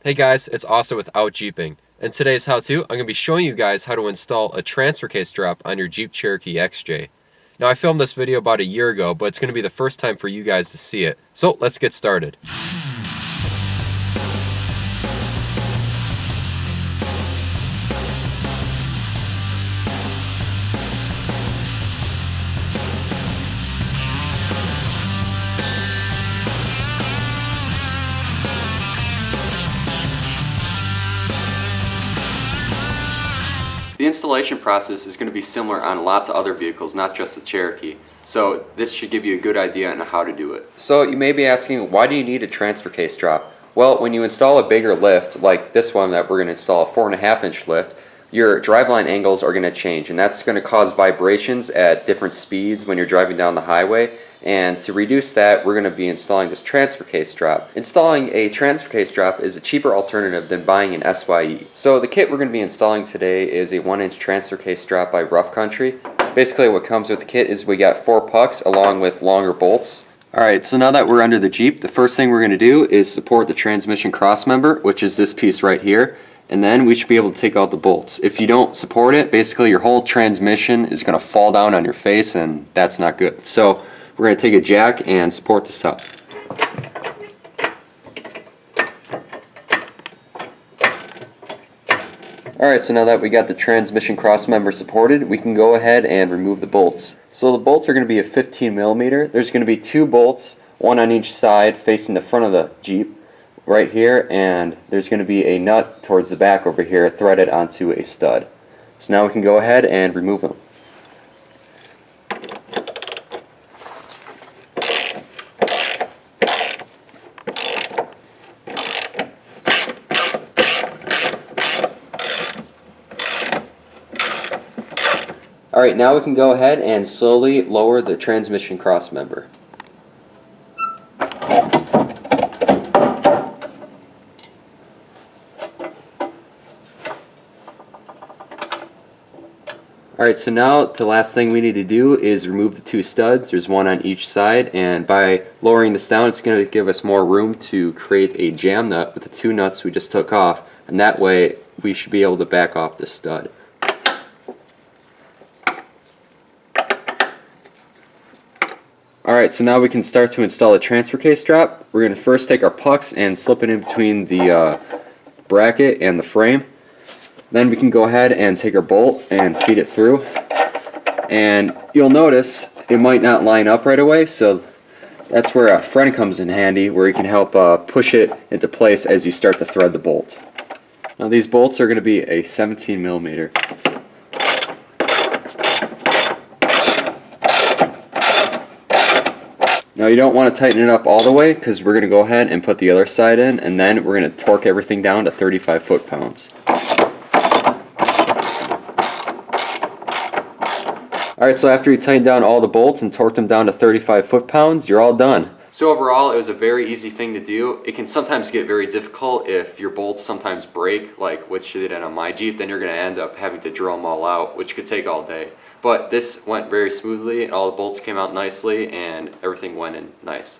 Hey guys, it's Austin with OutJeeping. In today's how-to, I'm going to be showing you guys how to install a transfer case drop on your Jeep Cherokee XJ. Now I filmed this video about a year ago, but it's going to be the first time for you guys to see it. So let's get started. The installation process is going to be similar on lots of other vehicles, not just the Cherokee. So this should give you a good idea on how to do it. So you may be asking, why do you need a transfer case drop? Well, when you install a bigger lift, like this one that we're going to install, a 4.5-inch lift, your driveline angles are going to change, and that's going to cause vibrations at different speeds when you're driving down the highway. And to reduce that, we're going to be installing this transfer case drop. Installing a transfer case drop is a cheaper alternative than buying an SYE. So the kit we're going to be installing today is a 1-inch transfer case drop by Rough Country. Basically what comes with the kit is we got 4 pucks along with longer bolts. Alright, so now that we're under the Jeep, the first thing we're going to do is support the transmission crossmember, which is this piece right here. And then we should be able to take out the bolts. If you don't support it, basically your whole transmission is going to fall down on your face, and that's not good. So we're going to take a jack and support this up. Alright, so now that we got the transmission crossmember supported, we can go ahead and remove the bolts. So the bolts are going to be a 15mm. There's going to be 2 bolts, one on each side facing the front of the Jeep right here, and there's going to be a nut towards the back over here threaded onto a stud. So now we can go ahead and remove them. Alright, now we can go ahead and slowly lower the transmission crossmember. Alright, so now the last thing we need to do is remove the 2 studs. There's one on each side, and by lowering this down, it's going to give us more room to create a jam nut with the 2 nuts we just took off, and that way we should be able to back off the stud. Alright, so now we can start to install a transfer case drop. We're going to first take our pucks and slip it in between the bracket and the frame. Then we can go ahead and take our bolt and feed it through. And you'll notice it might not line up right away, so that's where a friend comes in handy, where he can help push it into place as you start to thread the bolt. Now these bolts are going to be a 17mm. Now you don't want to tighten it up all the way, because we're going to go ahead and put the other side in, and then we're going to torque everything down to 35 foot-pounds. Alright, so after you tighten down all the bolts and torque them down to 35 foot-pounds, you're all done. So overall, it was a very easy thing to do. It can sometimes get very difficult if your bolts sometimes break, like which they did on my Jeep. Then you're going to end up having to drill them all out, which could take all day. But this went very smoothly, and all the bolts came out nicely, and everything went in nice.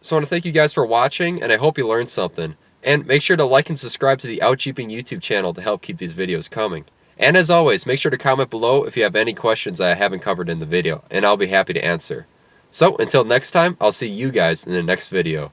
So I want to thank you guys for watching, and I hope you learned something. And make sure to like and subscribe to the OutJeeping YouTube channel to help keep these videos coming. And as always, make sure to comment below if you have any questions that I haven't covered in the video, and I'll be happy to answer. So until next time, I'll see you guys in the next video.